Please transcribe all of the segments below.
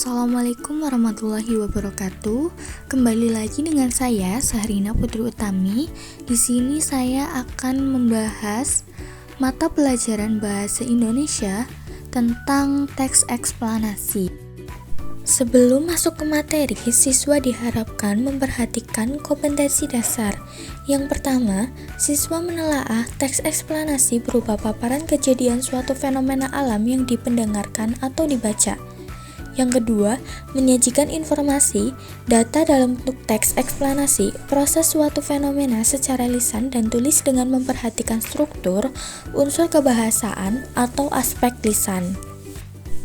Assalamualaikum warahmatullahi wabarakatuh. Kembali lagi dengan saya Sahrina Putri Utami. Di sini saya akan membahas mata pelajaran bahasa Indonesia tentang teks eksplanasi. Sebelum masuk ke materi, siswa diharapkan memperhatikan kompetensi dasar. Yang pertama, siswa menelaah teks eksplanasi berupa paparan kejadian suatu fenomena alam yang dipendengarkan atau dibaca. Yang kedua, menyajikan informasi, data dalam bentuk teks eksplanasi, proses suatu fenomena secara lisan dan tulis dengan memperhatikan struktur, unsur kebahasaan, atau aspek lisan.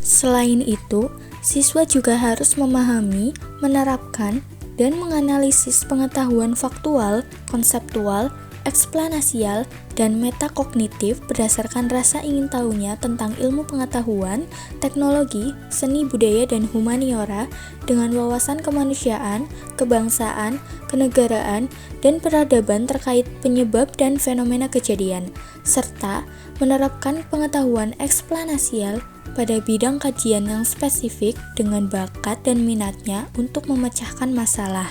Selain itu, siswa juga harus memahami, menerapkan, dan menganalisis pengetahuan faktual, konseptual, eksplanasial, dan metakognitif berdasarkan rasa ingin tahunya tentang ilmu pengetahuan, teknologi, seni budaya, dan humaniora dengan wawasan kemanusiaan, kebangsaan, kenegaraan, dan peradaban terkait penyebab dan fenomena kejadian, serta menerapkan pengetahuan eksplanasial pada bidang kajian yang spesifik dengan bakat dan minatnya untuk memecahkan masalah.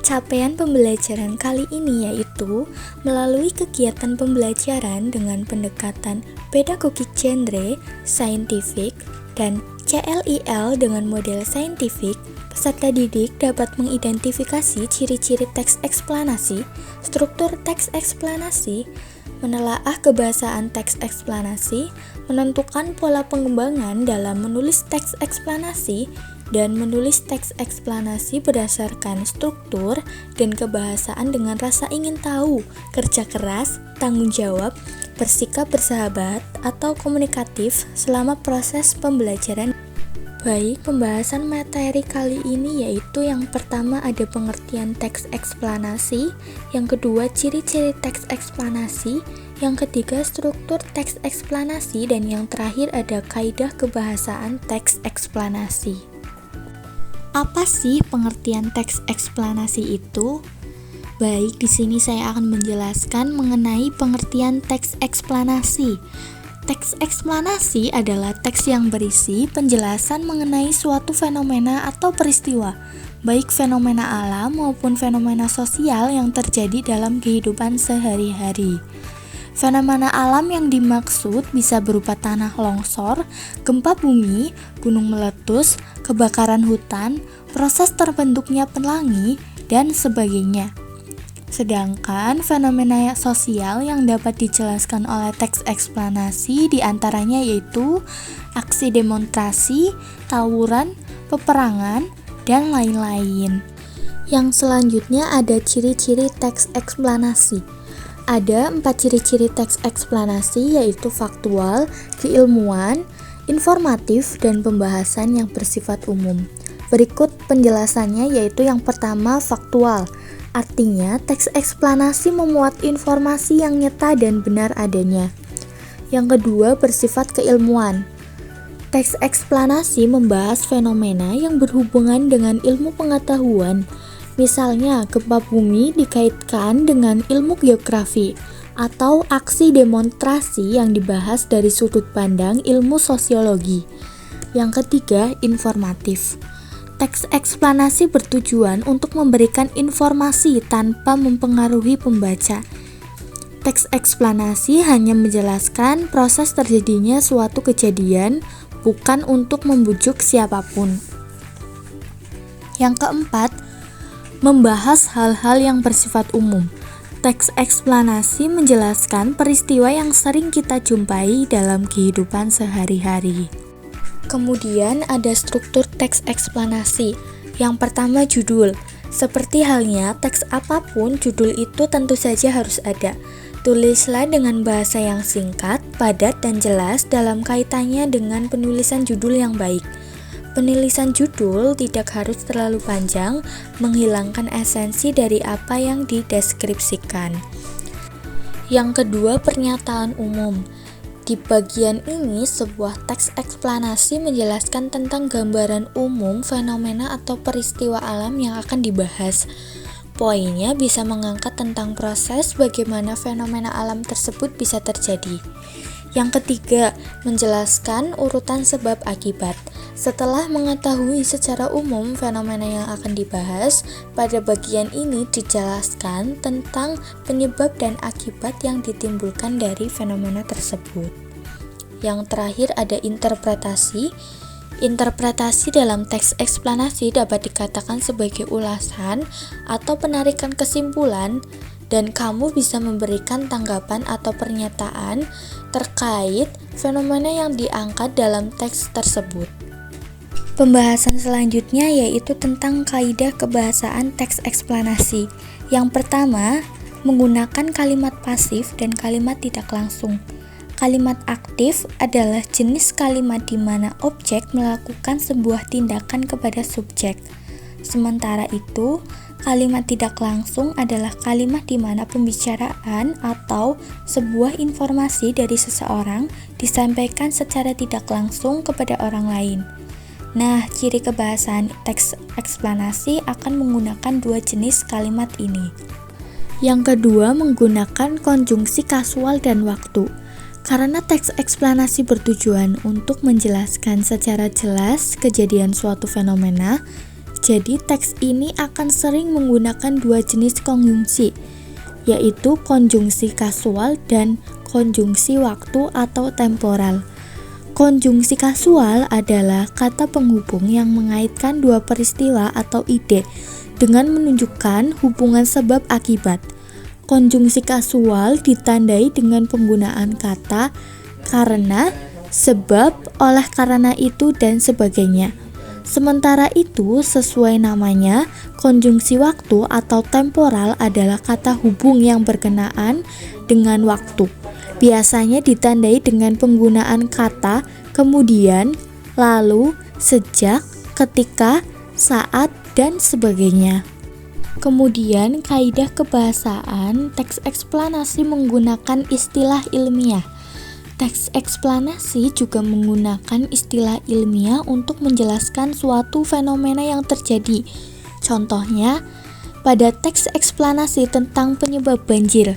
Capaian pembelajaran kali ini yaitu melalui kegiatan pembelajaran dengan pendekatan pedagogik genre, saintifik, dan CLIL dengan model saintifik, peserta didik dapat mengidentifikasi ciri-ciri teks eksplanasi, struktur teks eksplanasi, menelaah kebahasaan teks eksplanasi, menentukan pola pengembangan dalam menulis teks eksplanasi, dan menulis teks eksplanasi berdasarkan struktur dan kebahasaan dengan rasa ingin tahu, kerja keras, tanggung jawab, bersikap bersahabat, atau komunikatif selama proses pembelajaran. Baik, pembahasan materi kali ini yaitu yang pertama ada pengertian teks eksplanasi, yang kedua ciri-ciri teks eksplanasi, yang ketiga struktur teks eksplanasi, dan yang terakhir ada kaidah kebahasaan teks eksplanasi. Apa sih pengertian teks eksplanasi itu? Baik, di sini saya akan menjelaskan mengenai pengertian teks eksplanasi. Teks eksplanasi adalah teks yang berisi penjelasan mengenai suatu fenomena atau peristiwa, baik fenomena alam maupun fenomena sosial yang terjadi dalam kehidupan sehari-hari. Fenomena alam yang dimaksud bisa berupa tanah longsor, gempa bumi, gunung meletus, kebakaran hutan, proses terbentuknya pelangi, dan sebagainya. Sedangkan fenomena sosial yang dapat dijelaskan oleh teks eksplanasi diantaranya yaitu aksi demonstrasi, tawuran, peperangan, dan lain-lain. Yang selanjutnya ada ciri-ciri teks eksplanasi. Ada 4 ciri-ciri teks eksplanasi yaitu faktual, keilmuan, informatif, dan pembahasan yang bersifat umum. Berikut penjelasannya yaitu yang pertama faktual. Artinya teks eksplanasi memuat informasi yang nyata dan benar adanya. Yang kedua bersifat keilmuan. Teks eksplanasi membahas fenomena yang berhubungan dengan ilmu pengetahuan. Misalnya, gempa bumi dikaitkan dengan ilmu geografi, atau aksi demonstrasi yang dibahas dari sudut pandang ilmu sosiologi. Yang ketiga, informatif. Teks eksplanasi bertujuan untuk memberikan informasi tanpa mempengaruhi pembaca. Teks eksplanasi hanya menjelaskan proses terjadinya suatu kejadian, bukan untuk membujuk siapapun. Yang keempat, membahas hal-hal yang bersifat umum. Teks eksplanasi menjelaskan peristiwa yang sering kita jumpai dalam kehidupan sehari-hari. Kemudian ada struktur teks eksplanasi. Yang pertama judul. Seperti halnya teks apapun, judul itu tentu saja harus ada. Tulislah dengan bahasa yang singkat, padat, dan jelas dalam kaitannya dengan penulisan judul yang baik. Penulisan judul tidak harus terlalu panjang, menghilangkan esensi dari apa yang dideskripsikan. Yang kedua, pernyataan umum. Di bagian ini, sebuah teks eksplanasi menjelaskan tentang gambaran umum fenomena atau peristiwa alam yang akan dibahas. Poinnya bisa mengangkat tentang proses bagaimana fenomena alam tersebut bisa terjadi. Yang ketiga, menjelaskan urutan sebab akibat. Setelah mengetahui secara umum fenomena yang akan dibahas, pada bagian ini dijelaskan tentang penyebab dan akibat yang ditimbulkan dari fenomena tersebut. Yang terakhir ada interpretasi. Interpretasi dalam teks eksplanasi dapat dikatakan sebagai ulasan atau penarikan kesimpulan, dan kamu bisa memberikan tanggapan atau pernyataan terkait fenomena yang diangkat dalam teks tersebut. Pembahasan selanjutnya yaitu tentang kaidah kebahasaan teks eksplanasi. Yang pertama, menggunakan kalimat pasif dan kalimat tidak langsung. Kalimat aktif adalah jenis kalimat di mana objek melakukan sebuah tindakan kepada subjek. Sementara itu, kalimat tidak langsung adalah kalimat di mana pembicaraan atau sebuah informasi dari seseorang disampaikan secara tidak langsung kepada orang lain. Nah, ciri kebahasaan teks eksplanasi akan menggunakan dua jenis kalimat ini. Yang kedua, menggunakan konjungsi kasual dan waktu. Karena teks eksplanasi bertujuan untuk menjelaskan secara jelas kejadian suatu fenomena, jadi teks ini akan sering menggunakan dua jenis konjungsi, yaitu konjungsi kasual dan konjungsi waktu atau temporal. Konjungsi kasual adalah kata penghubung yang mengaitkan dua peristiwa atau ide dengan menunjukkan hubungan sebab akibat. Konjungsi kasual ditandai dengan penggunaan kata karena, sebab, oleh karena itu, dan sebagainya. Sementara itu, sesuai namanya, konjungsi waktu atau temporal adalah kata hubung yang berkenaan dengan waktu. Biasanya ditandai dengan penggunaan kata kemudian, lalu, sejak, ketika, saat, dan sebagainya. Kemudian, kaidah kebahasaan teks eksplanasi menggunakan istilah ilmiah. Teks eksplanasi juga menggunakan istilah ilmiah untuk menjelaskan suatu fenomena yang terjadi. Contohnya, pada teks eksplanasi tentang penyebab banjir,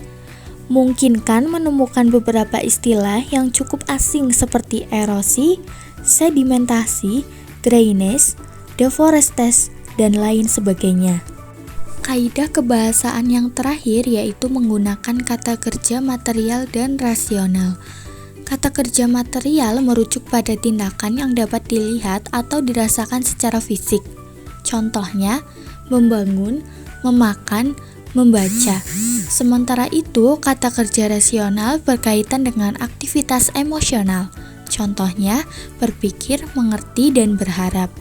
mungkinkan menemukan beberapa istilah yang cukup asing seperti erosi, sedimentasi, drainase, deforestasi, dan lain sebagainya. Kaidah kebahasaan yang terakhir yaitu menggunakan kata kerja material dan rasional. Kata kerja material merujuk pada tindakan yang dapat dilihat atau dirasakan secara fisik. Contohnya, membangun, memakan, membaca. Sementara itu, kata kerja rasional berkaitan dengan aktivitas emosional. Contohnya, berpikir, mengerti, dan berharap.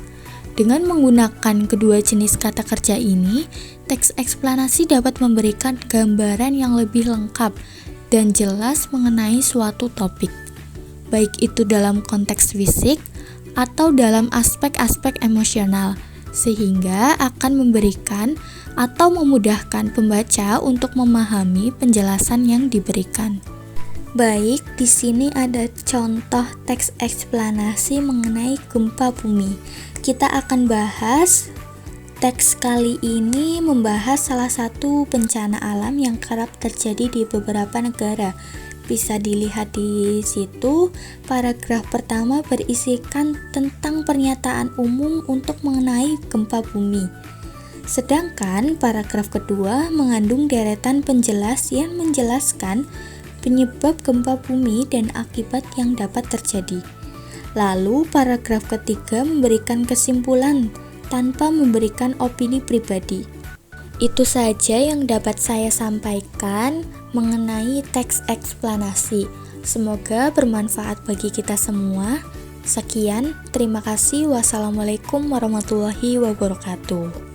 Dengan menggunakan kedua jenis kata kerja ini, teks eksplanasi dapat memberikan gambaran yang lebih lengkap dan jelas mengenai suatu topik, baik itu dalam konteks fisik atau dalam aspek-aspek emosional, sehingga akan memberikan atau memudahkan pembaca untuk memahami penjelasan yang diberikan. Baik, di sini ada contoh teks eksplanasi mengenai gempa bumi. Kita akan bahas teks kali ini membahas salah satu bencana alam yang kerap terjadi di beberapa negara. Bisa dilihat di situ, paragraf pertama berisikan tentang pernyataan umum untuk mengenai gempa bumi. Sedangkan paragraf kedua mengandung deretan penjelas yang menjelaskan penyebab gempa bumi dan akibat yang dapat terjadi. Lalu paragraf ketiga memberikan kesimpulan tanpa memberikan opini pribadi. Itu saja yang dapat saya sampaikan mengenai teks eksplanasi. Semoga bermanfaat bagi kita semua. Sekian, terima kasih. Wassalamualaikum warahmatullahi wabarakatuh.